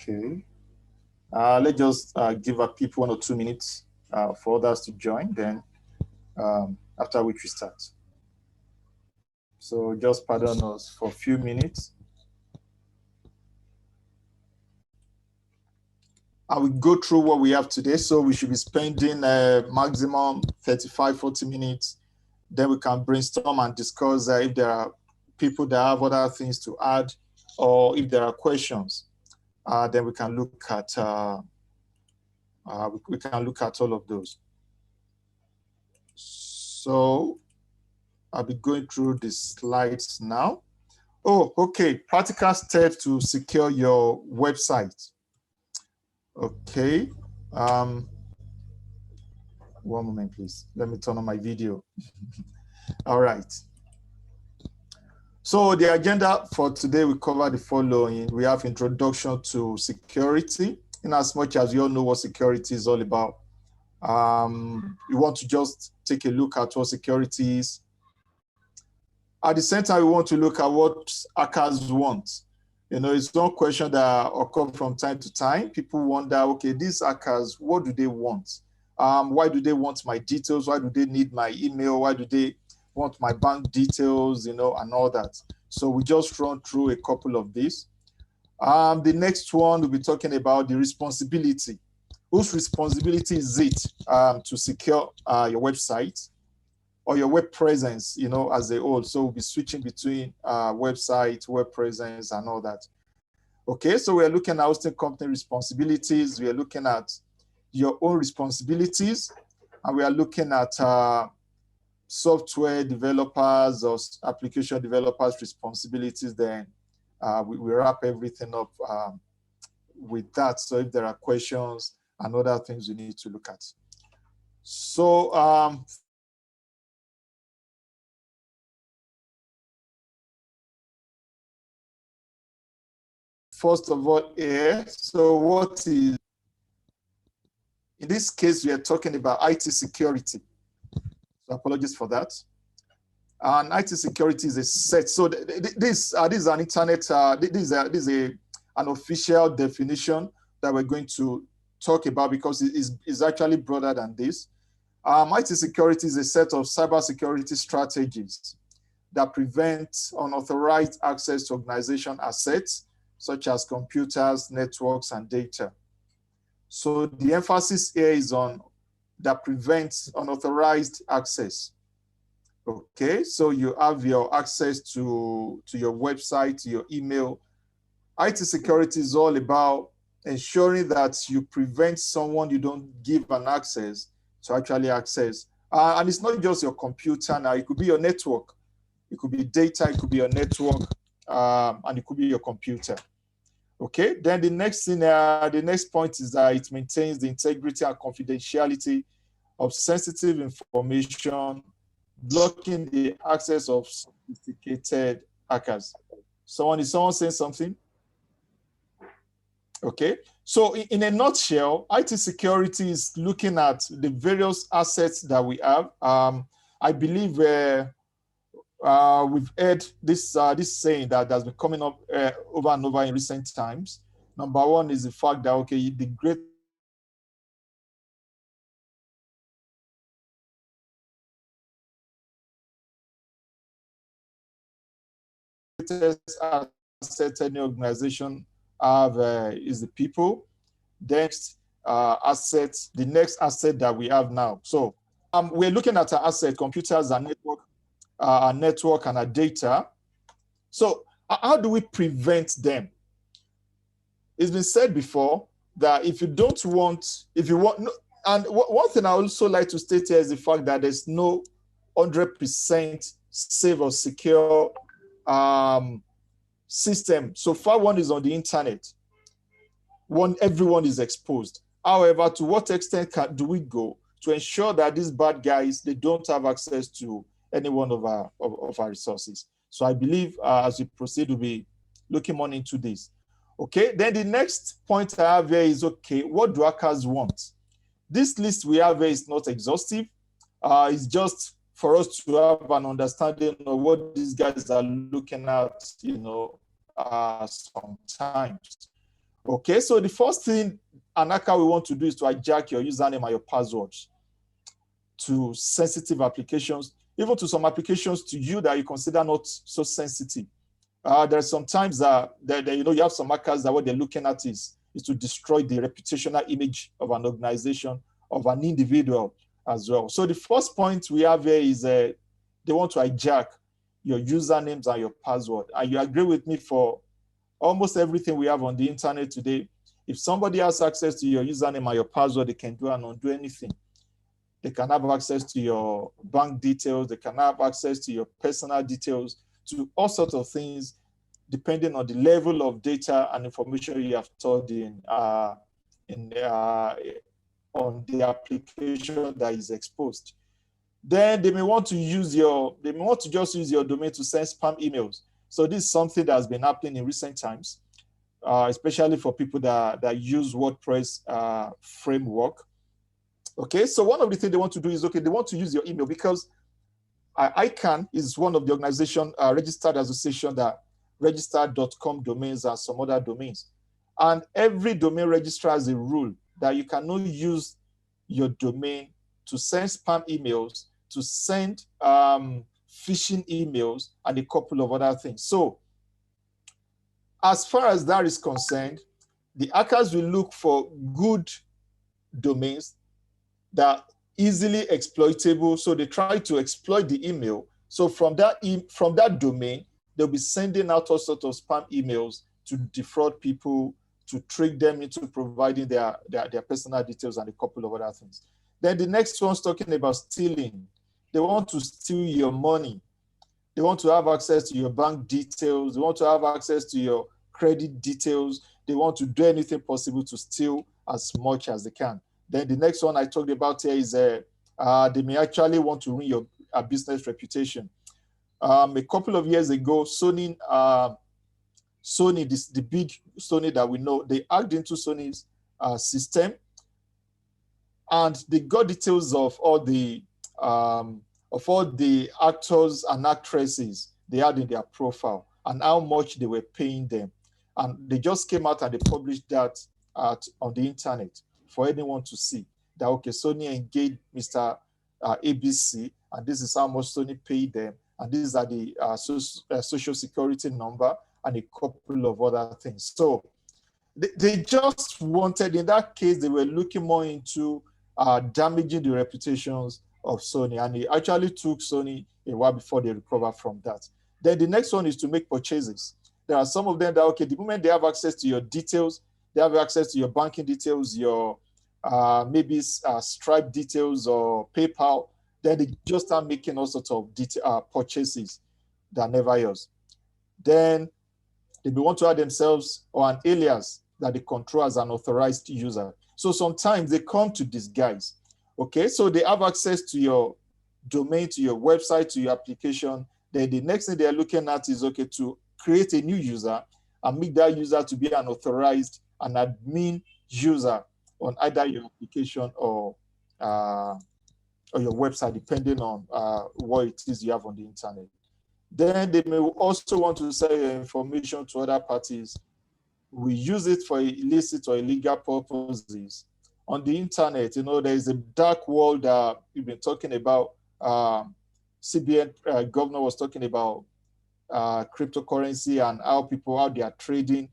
Okay. Let's just give our people 1 or 2 minutes for others to join, then after which we start. So just pardon us for a few minutes. I will go through what we have today. So we should be spending maximum 35-40 minutes. Then we can brainstorm and discuss if there are people that have other things to add, or if there are questions. Then we can look at we can look at all of those. So I'll be going through the slides now. Oh, okay. Practical steps to secure your website. Okay. One moment, please. Let me turn on my video. All right. So the agenda for today, we cover the following. We have introduction to security, in as much as you all know what security is all about. We want to just take a look at what security is. At the same time, we want to look at what hackers want. You know, it's one question that occurs from time to time. People wonder, okay, these hackers, what do they want? Why do they want my details? Why do they need my email? Why do they want my bank details, you know, and all that? So we just run through a couple of these. The next one, we'll be talking about the responsibility. Whose responsibility is it to secure your website or your web presence, you know, as a whole? So we'll be switching between website, web presence, and all that. Okay, so we're looking at hosting company responsibilities. We are looking at your own responsibilities, and we are looking at software developers or application developers' responsibilities. Then we wrap everything up with that. So if there are questions and other things we need to look at. So first of all here, so what is, in this case, we are talking about IT security. So apologies for that. And IT security is a set. So this is an internet, this is an official definition that we're going to talk about, because it is actually broader than this. IT security is a set of cybersecurity strategies that prevent unauthorized access to organization assets, such as computers, networks, and data. So the emphasis here is on that prevents unauthorized access. Okay, so you have your access to your website, to your email. IT security is all about ensuring that you prevent someone you don't give an access to actually access. And it's not just your computer now, it could be your network. It could be data, it could be your network, and it could be your computer. Okay, then the next thing, the next point is that it maintains the integrity and confidentiality of sensitive information, blocking the access of sophisticated hackers. Is someone saying something? Okay, so in a nutshell, IT security is looking at the various assets that we have. I believe we've heard this saying that has been coming up over and over in recent times. Number one is the fact that, okay, the greatest asset any organization have is the people. Next the next asset that we have now. So we're looking at our asset, computers and network and our data. So how do we prevent them? It's been said before that if you want, and one thing I also like to state here is the fact that there's no 100% safe or secure system. So far, one is on the internet. Everyone is exposed. However, to what extent do we go to ensure that these bad guys, they don't have access to any one of our resources? So I believe as we proceed, we'll be looking more into this. Okay, then the next point I have here is, okay, what do hackers want? This list we have here is not exhaustive. It's just for us to have an understanding of what these guys are looking at, you know, sometimes. Okay, so the first thing an hacker will want to do is to hijack your username and your passwords to sensitive applications, even to some applications to you that you consider not so sensitive. There's sometimes that you have some hackers that what they're looking at is to destroy the reputational image of an organization, of an individual as well. So the first point we have here is they want to hijack your usernames and your password. And you agree with me, for almost everything we have on the internet today, if somebody has access to your username and your password, they can do and undo anything. They can have access to your bank details. They can have access to your personal details, to all sorts of things, depending on the level of data and information you have stored on the application that is exposed. Then they may want to just use your domain to send spam emails. So this is something that has been happening in recent times, especially for people that use WordPress framework. Okay, so one of the things they want to do is, they want to use your email, because ICANN is one of the organization registered association that registered .com domains and some other domains. And every domain registrar has a rule that you cannot use your domain to send spam emails, to send phishing emails, and a couple of other things. So as far as that is concerned, the hackers will look for good domains that are easily exploitable. So they try to exploit the email. So from that domain, they'll be sending out all sorts of spam emails to defraud people, to trick them into providing their personal details and a couple of other things. Then the next one's talking about stealing. They want to steal your money. They want to have access to your bank details. They want to have access to your credit details. They want to do anything possible to steal as much as they can. Then the next one I talked about here is they may actually want to ruin your business reputation. A couple of years ago, Sony, the big Sony that we know, they hacked into Sony's system, and they got details of all the actors and actresses they had in their profile and how much they were paying them. And they just came out and they published that on the internet for anyone to see that, okay, Sony engaged Mr. ABC, and this is how much Sony paid them, and these are the social security number and a couple of other things. So they just wanted, in that case, they were looking more into damaging the reputations of Sony, and it actually took Sony a while before they recovered from that. Then the next one is to make purchases. There are some of them that, okay, the moment they have access to your details, they have access to your banking details, your maybe Stripe details or PayPal, then they just start making all sorts of purchases that are never yours. Then they may want to add themselves or an alias that they control as an authorized user. So sometimes they come to disguise. Okay, so they have access to your domain, to your website, to your application. Then the next thing they're looking at is, okay, to create a new user and make that user to be an authorized, an admin user on either your application or your website, depending on what it is you have on the internet. Then they may also want to sell your information to other parties. We use it for illicit or illegal purposes. On the internet, there is a dark world that we've been talking about. CBN governor was talking about cryptocurrency and how they are trading,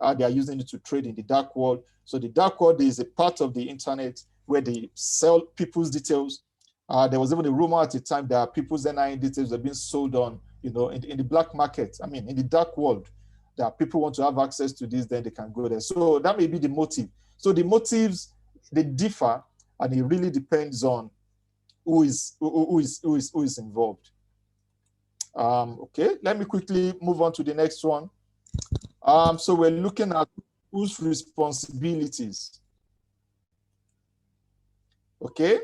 how they are using it to trade in the dark world. So the dark world is a part of the internet where they sell people's details. There was even a rumor at the time that people's NIN details are being sold on, in the black market. I mean, in the dark world, that people want to have access to this, then they can go there. So that may be the motive. So the motives, they differ, and it really depends on who is involved. Okay, let me quickly move on to the next one. So we're looking at whose responsibilities. Okay,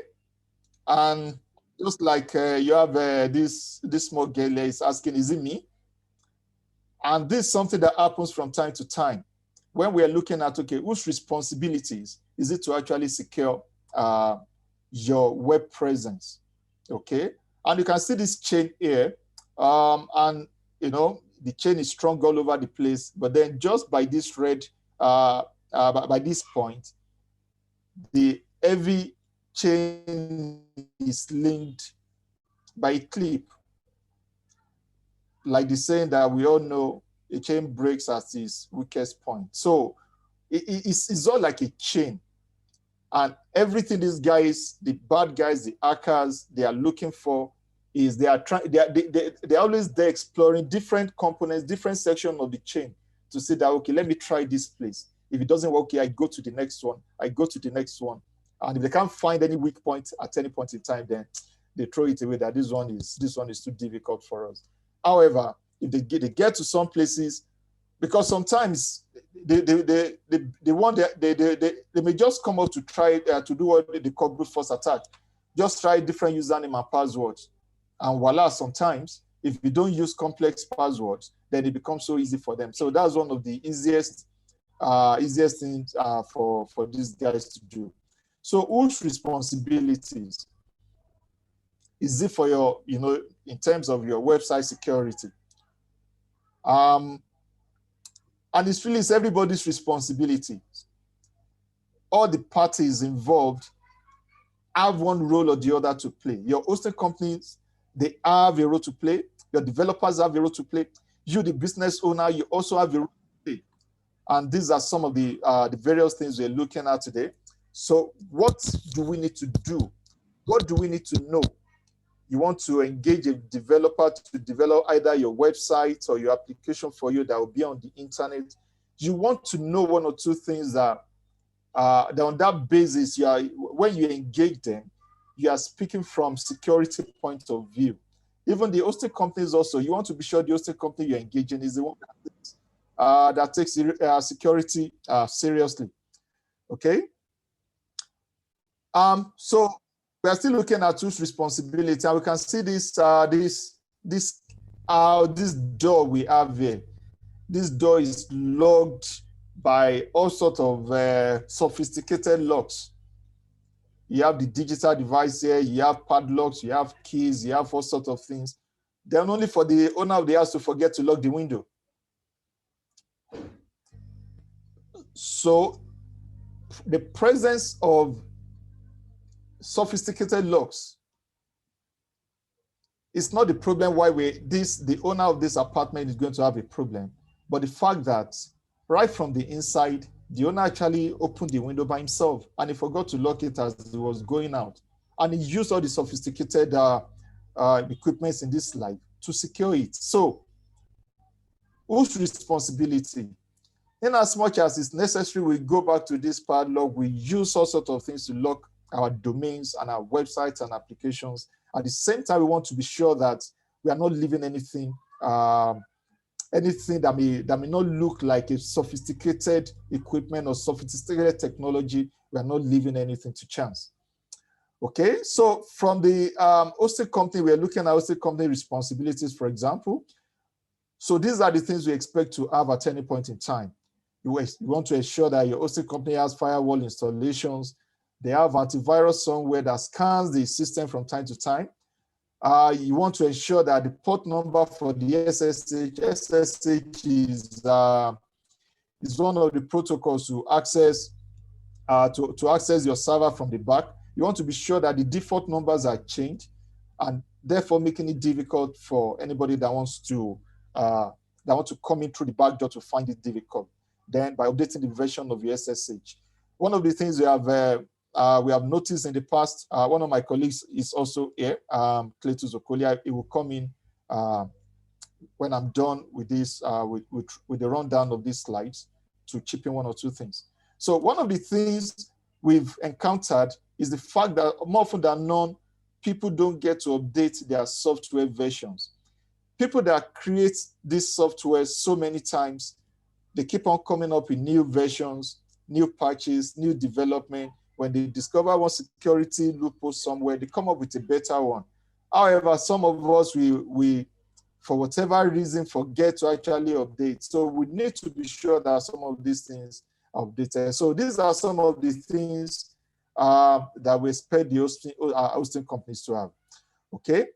and just like you have this small girl here is asking, is it me? And this is something that happens from time to time when we are looking at, okay, whose responsibilities is it to actually secure your web presence? Okay, and you can see this chain here, and the chain is strong all over the place, but then just by this red by this point, the heavy chain is linked by a clip. Like the saying that we all know, a chain breaks at its weakest point. So it's all like a chain. And everything these guys, the bad guys, the hackers, they are looking for is they're always there exploring different components, different sections of the chain to say that, okay, let me try this place. If it doesn't work here, I go to the next one. I go to the next one. And if they can't find any weak point at any point in time, then they throw it away that this one is too difficult for us. However, if they get to some places, because sometimes they may just come out to try to do what they call brute force attack. Just try different username and passwords. And voila, sometimes if you don't use complex passwords, then it becomes so easy for them. So that's one of the easiest things for these guys to do. So whose responsibilities is it for your, in terms of your website security? And it's everybody's responsibility. All the parties involved have one role or the other to play. Your hosting companies, they have a role to play. Your developers have a role to play. You, the business owner, you also have a role to play. And these are some of the various things we're looking at today. So what do we need to do? What do we need to know? You want to engage a developer to develop either your website or your application for you that will be on the internet. You want to know one or two things that on that basis, when you engage them, you are speaking from security point of view. Even the hosting companies also, you want to be sure the hosting company you're engaging is the one that takes security seriously. Okay. So we are still looking at whose responsibility, and we can see this door we have here. This door is locked by all sorts of sophisticated locks. You have the digital device here, you have padlocks, you have keys, you have all sorts of things. Then only for the owner of the house to forget to lock the window. So the presence of sophisticated locks is not the problem why the owner of this apartment is going to have a problem, but the fact that right from the inside, the owner actually opened the window by himself and he forgot to lock it as he was going out. And he used all the sophisticated equipments in this life to secure it. So whose responsibility? In as much as it's necessary, we go back to this padlock, we use all sorts of things to lock our domains and our websites and applications. At the same time, we want to be sure that we are not leaving anything that may not look like a sophisticated equipment or sophisticated technology. We are not leaving anything to chance. Okay, so from the hosting company, we are looking at hosting company responsibilities, for example. So these are the things we expect to have at any point in time. You want to ensure that your hosting company has firewall installations. They have antivirus software that scans the system from time to time. You want to ensure that the port number for the SSH is one of the protocols to access your server from the back. You want to be sure that the default numbers are changed, and therefore making it difficult for anybody that wants to come in through the back door to find it difficult. Then by updating the version of your SSH. One of the things we have noticed in the past, one of my colleagues is also here, Cletus Okolia. It will come in when I'm done with this, with the rundown of these slides, to chip in one or two things. So one of the things we've encountered is the fact that more often than not, people don't get to update their software versions. People that create this software so many times, they keep on coming up with new versions, new patches, new development. When they discover one security loophole somewhere, they come up with a better one. However, some of us, we for whatever reason, forget to actually update. So we need to be sure that some of these things are updated. So these are some of the things that we expect the hosting companies to have. Okay.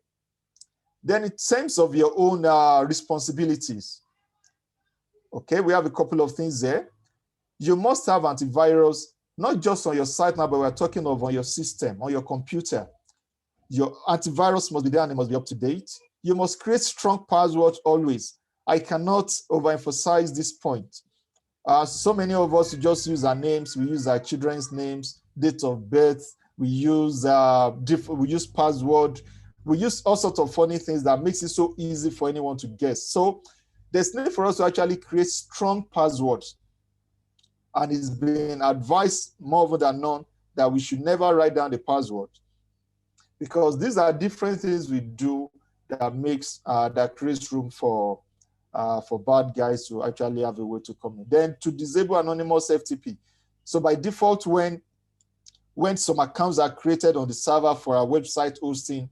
Then in terms of your own responsibilities, okay, we have a couple of things there. You must have antivirus, not just on your site now, but we're talking of on your system, on your computer. Your antivirus must be there and it must be up to date. You must create strong passwords always. I cannot overemphasize this point. So many of us just use our names, we use our children's names, date of birth, we use password, we use all sorts of funny things that makes it so easy for anyone to guess. So there's need for us to actually create strong passwords. And it's been advised more than none that we should never write down the password, because these are different things we do that creates room for bad guys to actually have a way to come in. Then to disable anonymous FTP. So by default, when some accounts are created on the server for our website hosting,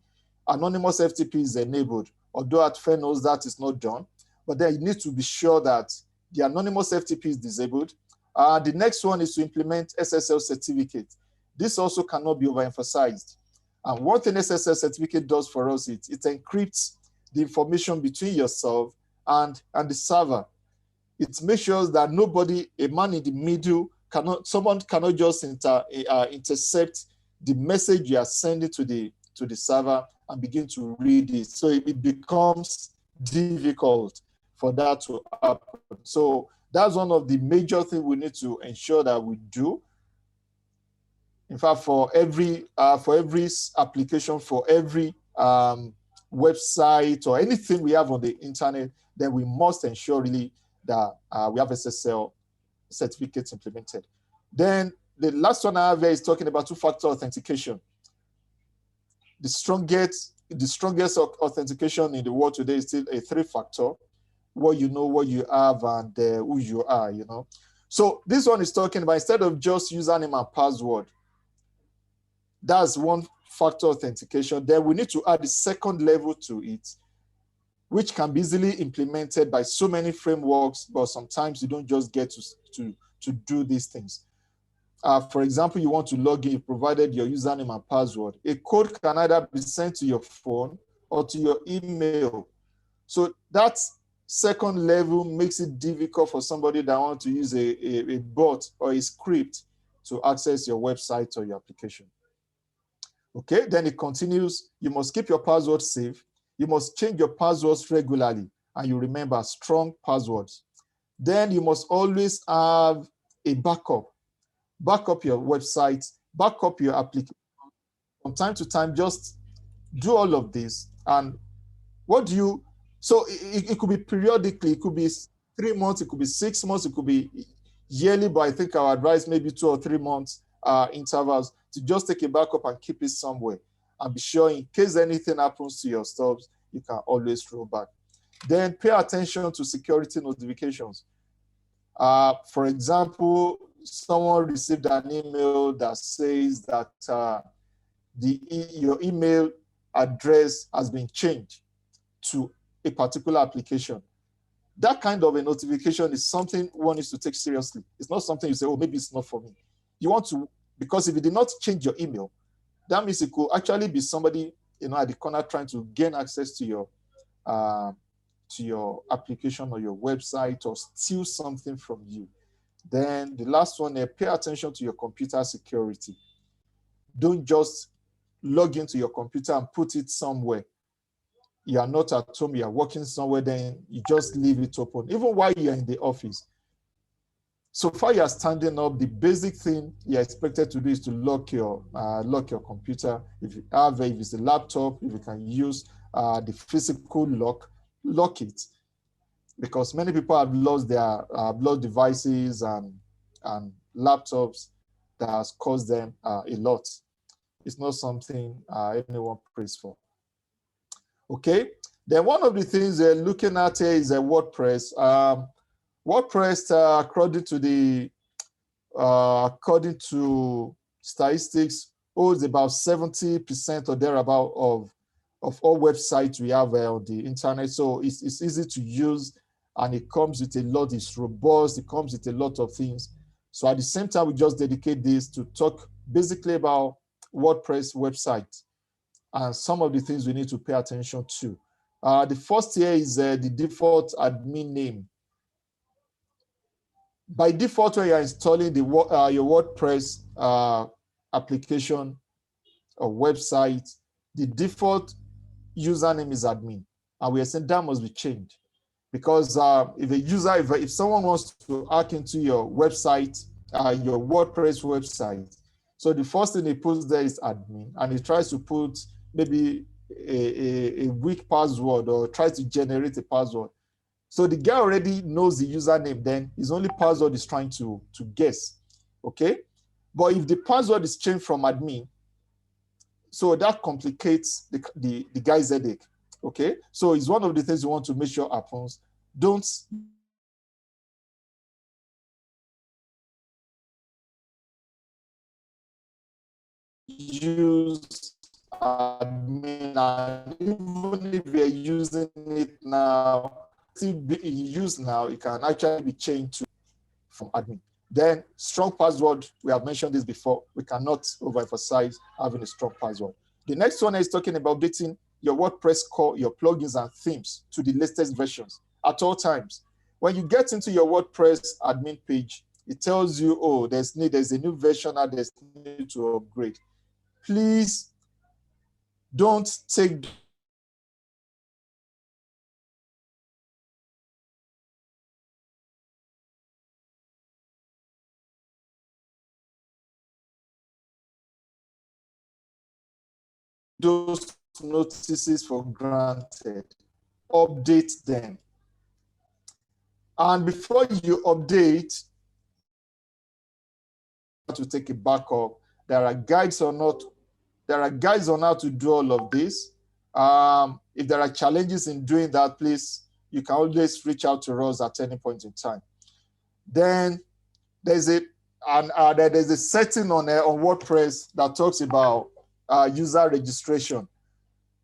anonymous FTP is enabled. Although at Phenhost that is not done, but then you need to be sure that the anonymous FTP is disabled. The next one is to implement SSL certificate. This also cannot be overemphasized. And one thing SSL certificate does for us, it encrypts the information between yourself and the server. It makes sure that nobody, a man in the middle, someone cannot just intercept the message you are sending to the server and begin to read it. So it becomes difficult for that to happen. So that's one of the major things we need to ensure that we do. In fact, for every application, for every website or anything we have on the internet, then we must ensure really that we have SSL certificates implemented. Then the last one I have here is talking about two-factor authentication. The strongest authentication in the world today is still a three-factor: what you know, what you have, and who you are. So this one is talking about, instead of just username and password, that's one-factor authentication. Then we need to add the second level to it, which can be easily implemented by so many frameworks, but sometimes you don't just get to do these things. For example, you want to log in, you provided your username and password. A code can either be sent to your phone or to your email. So that second level makes it difficult for somebody that wants to use a bot or a script to access your website or your application. Okay, then it continues. You must keep your password safe. You must change your passwords regularly, and you remember strong passwords. Then you must always have a backup. Backup your website, backup your application. From time to time, just do all of this. And so it could be periodically, it could be 3 months, it could be 6 months, it could be yearly, but I think our advice maybe 2 or 3 months intervals, to just take a backup and keep it somewhere and be sure in case anything happens to your stuff, you can always roll back. Then pay attention to security notifications. For example, someone received an email that says that your email address has been changed to a particular application. That kind of a notification is something one needs to take seriously. It's not something you say, oh, maybe it's not for me. You want to, because if you did not change your email, that means it could actually be somebody, at the corner trying to gain access to your application or your website or steal something from you. Then the last one, pay attention to your computer security. Don't just log into your computer and put it somewhere. You are not at home, you are working somewhere, then you just leave it open, even while you're in the office. So far you are standing up, the basic thing you're expected to do is to lock your computer. If it's a laptop, if you can use the physical lock it. Because many people have lost their devices and laptops that has caused them a lot. It's not something anyone prays for. Okay, then one of the things they're looking at here is WordPress. WordPress, according to statistics, holds about 70% or thereabout of all websites we have on the internet. So it's easy to use, and it comes with a lot. It's robust. It comes with a lot of things. So at the same time, we just dedicate this to talk basically about WordPress website and some of the things we need to pay attention to. The first here is the default admin name. By default, when you're installing your WordPress application or website, the default username is admin. And we are saying that must be changed. Because if someone wants to hack into your website, your WordPress website, so the first thing he puts there is admin, and he tries to put maybe a weak password or tries to generate a password. So the guy already knows the username, then his only password is trying to guess, okay? But if the password is changed from admin, so that complicates the guy's headache, okay? So it's one of the things you want to make sure happens. Don't use admin, and even if you're using it now, still be in use now, it can actually be changed to from admin. Then strong password, we have mentioned this before. We cannot overemphasize having a strong password. The next one is talking about updating your WordPress core, your plugins and themes to the latest versions at all times. When you get into your WordPress admin page, it tells you, oh, there's a new version and there's need to upgrade. Please don't take those notices for granted. Update them. And before you update, to take a backup, there are guides on how to do all of this. If there are challenges in doing that, please, you can always reach out to us at any point in time. Then there's a setting on WordPress that talks about user registration.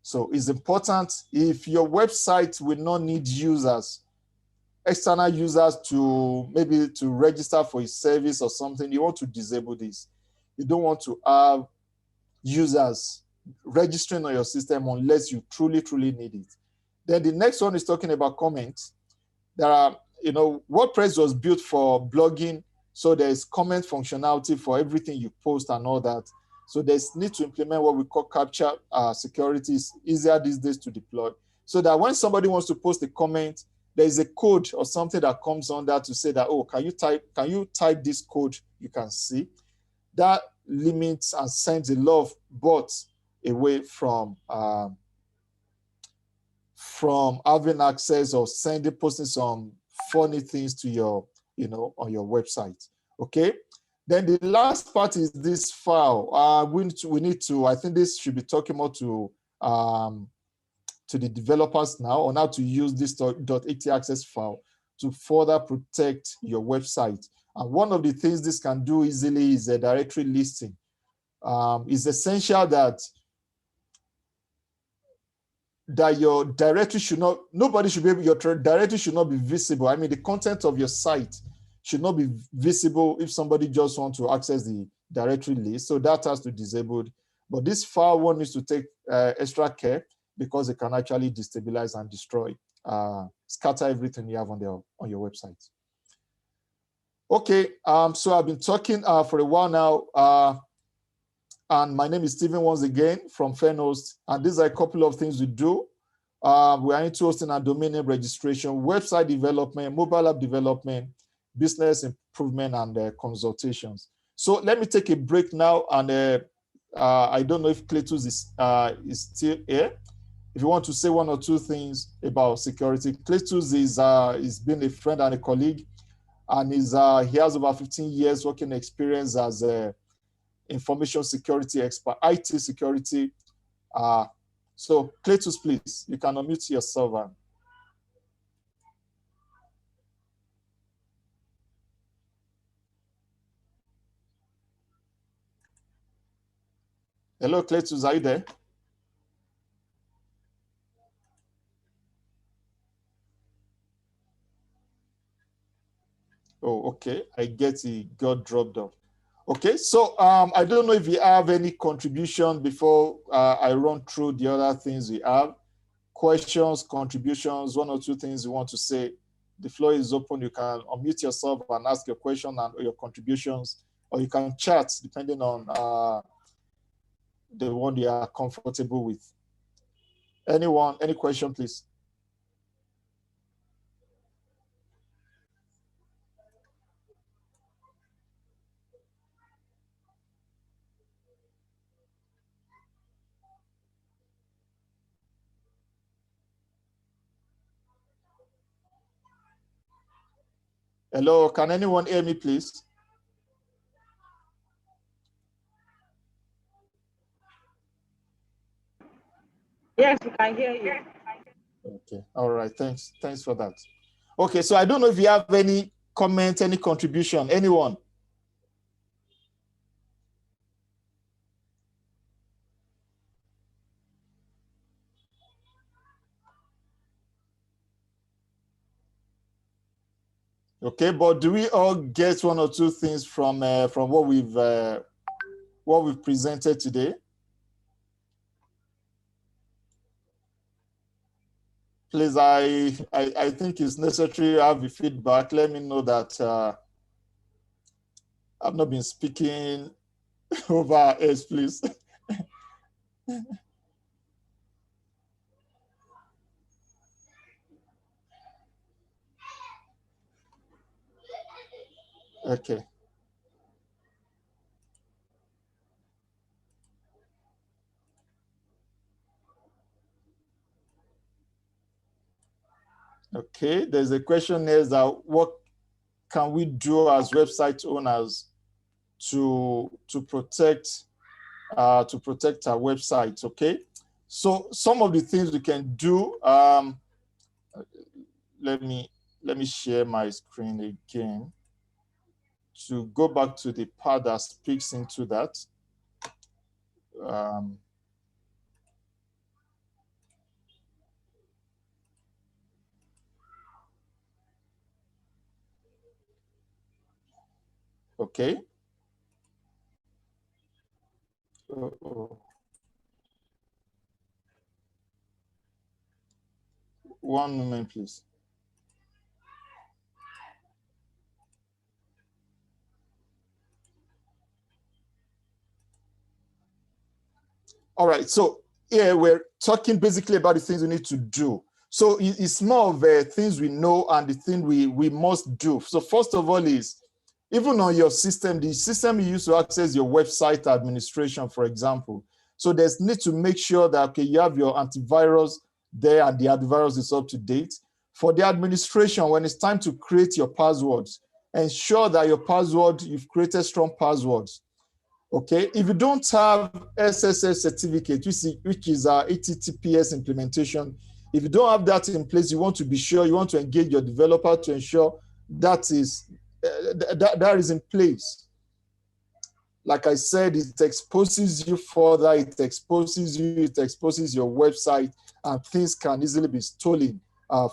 So it's important, if your website will not need external users to maybe to register for a service or something, you want to disable this. You don't want to have users registering on your system unless you truly need it. Then the next one is talking about comments. There are, WordPress was built for blogging, so there's comment functionality for everything you post and all that. So there's need to implement what we call capture security. It's easier these days to deploy, so that when somebody wants to post a comment, there's a code or something that comes on that to say that, oh, can you type this code you can see. That limits and sends a lot of bots away from having access or posting some funny things to your, on your website. Okay. Then the last part is this file. We need to, I think this should be talking more to the developers now on how to use this .htaccess file to further protect your website. And one of the things this can do easily is a directory listing. It's essential that your directory your directory should not be visible. I mean, the content of your site should not be visible if somebody just wants to access the directory list. So that has to be disabled. But this file one needs to take extra care, because it can actually destabilize and destroy, scatter everything you have on your website. Okay, so I've been talking for a while now, and my name is Stephen once again from Phenhost, and these are a couple of things we do. We are into hosting and domain name registration, website development, mobile app development, business improvement, and consultations. So let me take a break now, and I don't know if Cletus is still here. If you want to say one or two things about security, Cletus is been a friend and a colleague, and he has over 15 years working experience as a information security expert, IT security. So Cletus, please, you can unmute yourself. Hello, Cletus, are you there? Oh, okay. I get it got dropped off. Okay, so I don't know if you have any contribution before I run through the other things we have. Questions, contributions, one or two things you want to say The floor is open. You can unmute yourself and ask your question and your contributions, or you can chat depending on the one you are comfortable with. Anyone, any question, please? Hello, can anyone hear me, please? Yes, we can hear you. Okay, all right, thanks for that. Okay, so I don't know if you have any comment, any contribution, anyone? Okay, but do we all get one or two things from what we've presented today? Please, I think it's necessary to have the feedback. Let me know that I've not been speaking over us, please. Okay. Okay, there's a question here that what can we do as website owners to protect our websites? Okay, so some of the things we can do. Let me share my screen again to go back to the part that speaks into that. Okay. One moment, please. All right, so here we're talking basically about the things we need to do. So it's more of things we know and the thing we must do. So first of all is, even on your system, the system you use to access your website administration, for example. So there's need to make sure that, okay, you have your antivirus there and the antivirus is up to date. For the administration, when it's time to create your passwords, ensure that your password, you've created strong passwords. Okay, if you don't have SSL certificate, which is our HTTPS implementation, if you don't have that in place, you want to be sure, you want to engage your developer to ensure that is in place. Like I said, it exposes you further, it exposes your website, and things can easily be stolen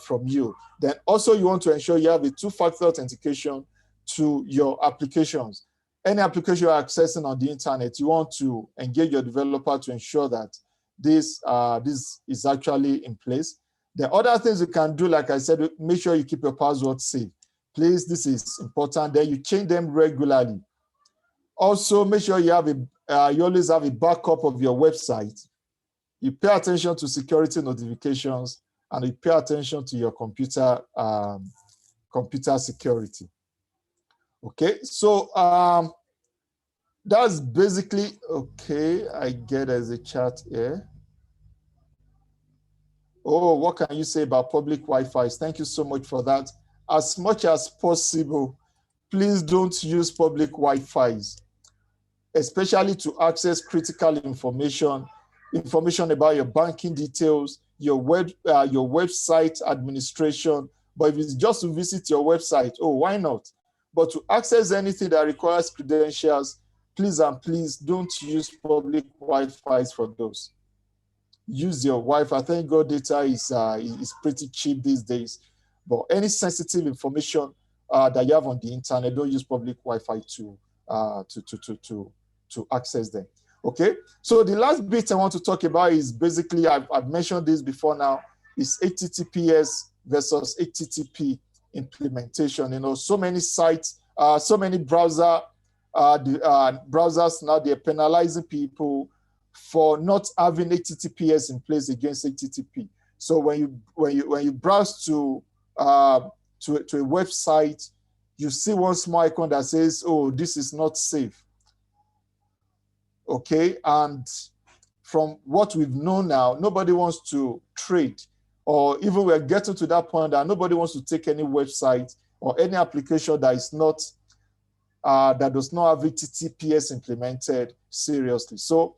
from you. Then also you want to ensure you have a two-factor authentication to your applications. Any application you're accessing on the internet, you want to engage your developer to ensure that this is actually in place. The other things you can do, like I said, make sure you keep your password safe. Please, this is important. Then you change them regularly. Also, make sure you always have a backup of your website. You pay attention to security notifications, and you pay attention to your computer security. Okay, so that's basically, okay, I get as a chat here. Oh, what can you say about public Wi-Fi? Thank you so much for that. As much as possible, please don't use public Wi-Fis, especially to access critical information about your banking details, your website administration. But if it's just to visit your website, oh, why not? But to access anything that requires credentials, please and please don't use public Wi-Fis for those. Use your Wi-Fi. Thank God data is pretty cheap these days. But any sensitive information that you have on the internet, don't use public Wi-Fi to access them. Okay, so the last bit I want to talk about is basically, I've mentioned this before now, is HTTPS versus HTTP implementation. You know, so many sites, so many browsers now, they're penalizing people for not having HTTPS in place against HTTP. So when you browse to a website, you see one small icon that says, "Oh, this is not safe." Okay, and from what we've known now, nobody wants to trade, or even we're getting to that point that nobody wants to take any website or any application that is not that does not have HTTPS implemented seriously. So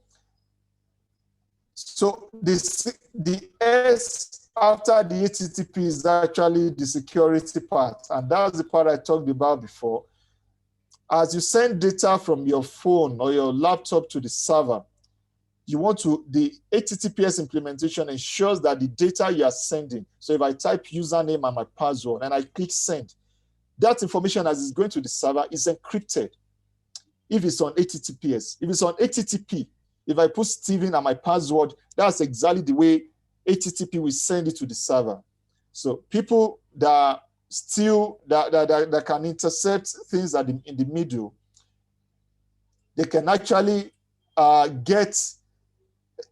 the S after the HTTP is actually the security part, and that's the part I talked about before. As you send data from your phone or your laptop to the server, you want to, the HTTPS implementation ensures that the data you are sending, so if I type username and my password and I click send, that information as it's going to the server is encrypted if it's on HTTPS. If it's on HTTP, if I put Steven and my password, that's exactly the way HTTP will send it to the server. So people that still, that can intercept things at in the middle, they can actually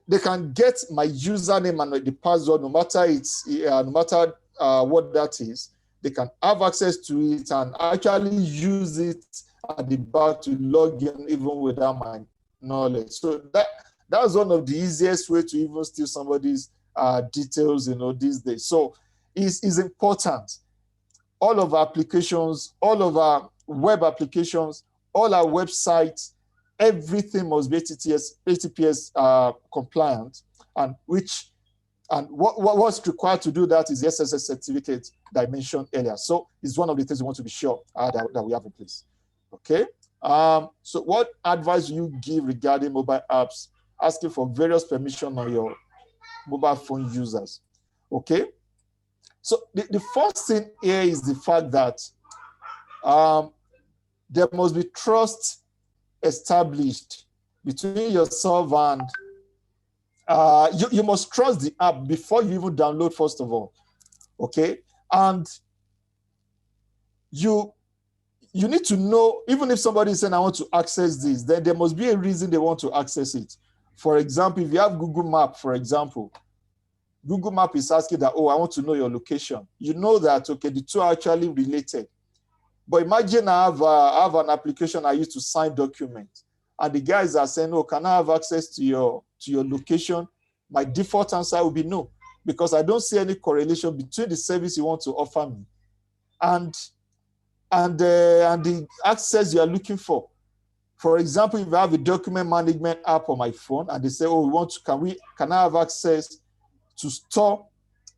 they can get my username and the password, no matter what that is. They can have access to it and actually use it at the back to log in even without my knowledge. So that's one of the easiest way to even steal somebody's details, you know, these days. So it's important. All of our applications, all of our web applications, all our websites, everything must be HTTPS compliant, and what's required to do that is the SSL certificate that I mentioned earlier. So it's one of the things we want to be sure that we have in place. Okay. So what advice do you give regarding mobile apps asking for various permissions on your mobile phone users? Okay. So the first thing here is the fact that there must be trust established between yourself and you must trust the app before you even download, first of all. Okay. And you need to know, even if somebody is saying, I want to access this, then there must be a reason they want to access it. For example, if you have Google Map, for example, Google Map is asking that, oh, I want to know your location. You know that, okay, the two are actually related. But imagine I have an application I use to sign documents, and the guys are saying, oh, can I have access to your location? My default answer will be no, because I don't see any correlation between the service you want to offer me and the access you are looking for. For example, if I have a document management app on my phone and they say, oh, can I have access to store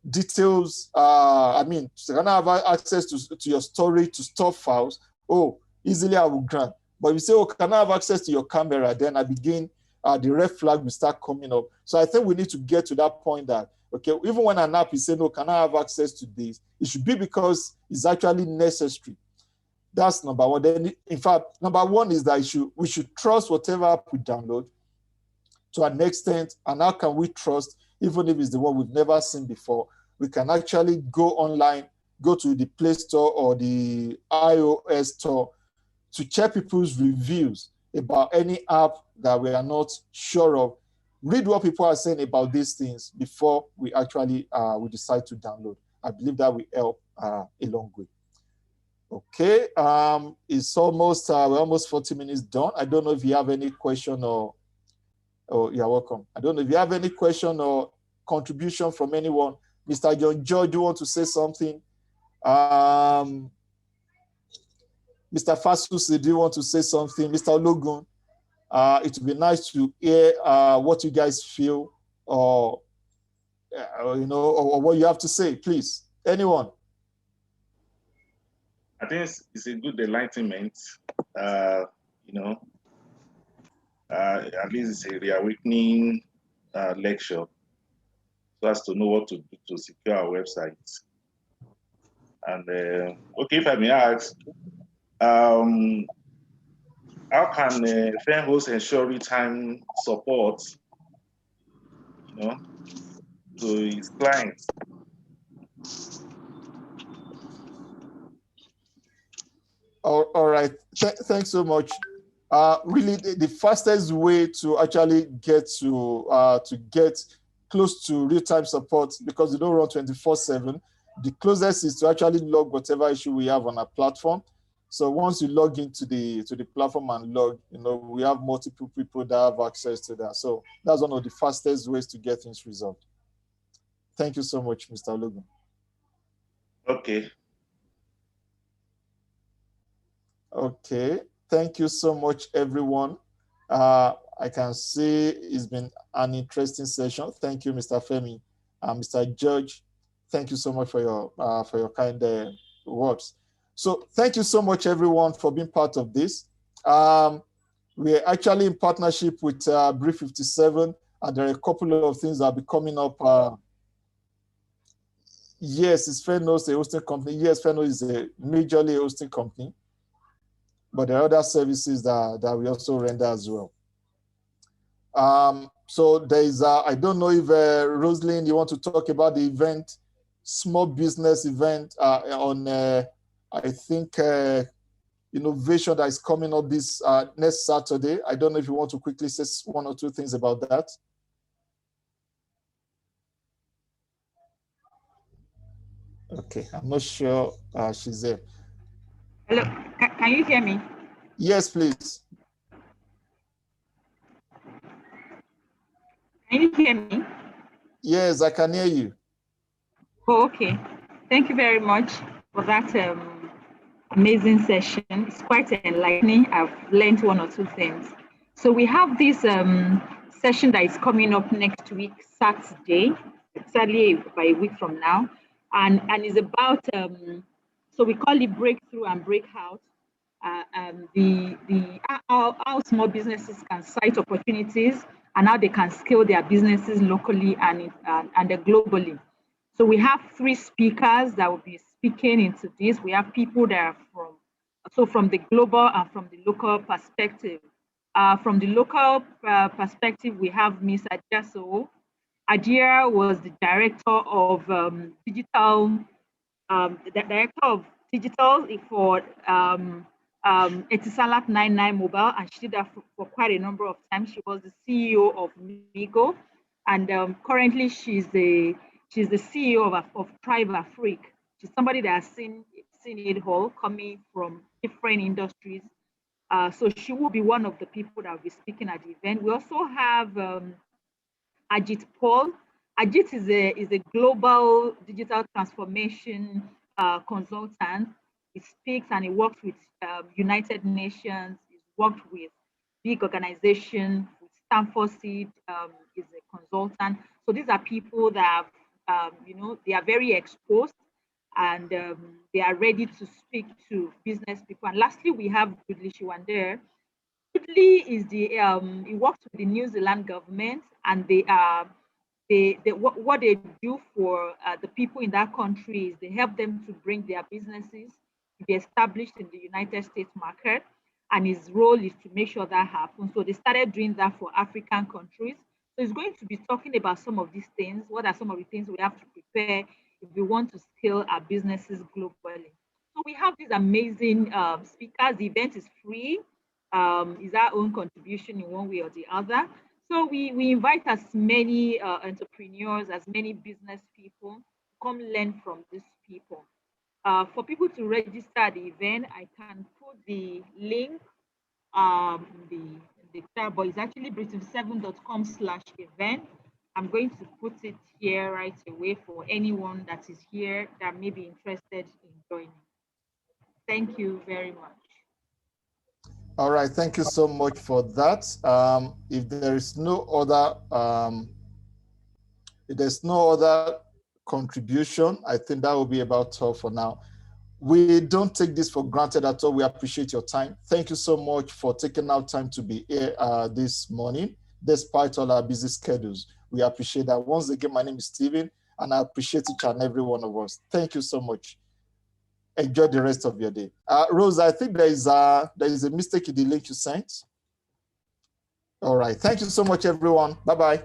details? Can I have access to your storage, to store files? Oh, easily I will grant. But if you say, oh, can I have access to your camera? Then I begin, the red flag will start coming up. So I think we need to get to that point that, okay, even when an app is saying, no, can I have access to this? It should be because it's actually necessary. That's number one. Then, in fact, number one is that we should trust whatever app we download to an extent. And how can we trust, even if it's the one we've never seen before? We can actually go online, go to the Play Store or the iOS store to check people's reviews about any app that we are not sure of. Read what people are saying about these things before we actually we decide to download. I believe that will help a long way. Okay, it's almost we're almost 40 minutes done. I don't know if you have any question or you're welcome. I don't know if you have any question or contribution from anyone. Mr. John George, you want to say something? Mr. Fasusi, do you want to say something? Mr. Logun, it would be nice to hear what you guys feel or what you have to say, please. Anyone? I think it's a good enlightenment. At least it's a reawakening lecture, so as to know what to do to secure our websites. And okay, if I may ask, how can Phenhost ensure real-time support, to its clients? All right. Thanks so much. Really, the fastest way to actually get get close to real-time support, because we don't run 24/7, the closest is to actually log whatever issue we have on our platform. So once you log into the platform and log, we have multiple people that have access to that. So that's one of the fastest ways to get things resolved. Thank you so much, Mr. Logan. Okay. Okay. Thank you so much, everyone. I can see it's been an interesting session. Thank you, Mr. Femi, Mr. George. Thank you so much for your kind words. So thank you so much, everyone, for being part of this. We're actually in partnership with Brief 57, and there are a couple of things that will be coming up. Yes, it's Phenhost, a hosting company. Yes, Phenhost is a majorly hosting company, but there are other services that we also render as well. So there is, I don't know if Rosalind, you want to talk about the event, small business event on, I think, innovation that is coming up this next Saturday. I don't know if you want to quickly say one or two things about that. Okay, I'm not sure she's there. Hello, can you hear me? Yes, please. Can you hear me? Yes, I can hear you. Oh, okay. Thank you very much for that amazing session. It's quite enlightening. I've learned one or two things. So we have this session that is coming up next week, Saturday, exactly by a week from now. And it's about, so we call it breakthrough and breakout. How small businesses can cite opportunities and how they can scale their businesses locally and globally. So we have 3 speakers that will be speaking into this. We have people that are from the global and from the local perspective. From the local perspective, we have Ms. Adjaso. Adia was the director of digital for Etisalat 99 Mobile, and she did that for quite a number of times. She was the CEO of Migo, and currently she's the CEO of Thrive Afrique. She's somebody that has seen it all, coming from different industries. So she will be one of the people that will be speaking at the event. We also have Ajit Paul. Ajit is a global digital transformation consultant. He speaks and he works with United Nations. He's worked with big organizations. With Stanford Seed is a consultant. So these are people that they are very exposed, and they are ready to speak to business people. And lastly, we have Goodly Shiwander. Goodly is he works with the New Zealand government, and what they do for the people in that country is they help them to bring their businesses to be established in the United States market, and his role is to make sure that happens. So they started doing that for African countries. So he's going to be talking about some of these things. What are some of the things we have to prepare if we want to scale our businesses globally? So we have these amazing speakers. The event is free. Is our own contribution in one way or the other. So we invite as many entrepreneurs, as many business people, come learn from these people. For people to register at the event, I can put the link the chat, but it's actually britain7.com/event. I'm going to put it here right away for anyone that is here that may be interested in joining. Thank you very much. All right, thank you so much for that. If there's no other contribution, I think that will be about all for now. We don't take this for granted at all. We appreciate your time. Thank you so much for taking out time to be here this morning, despite all our busy schedules. We appreciate that. Once again, my name is Stephen, and I appreciate each and every one of us. Thank you so much. Enjoy the rest of your day. Rose, I think there is a mistake in the link you sent. All right. Thank you so much, everyone. Bye-bye.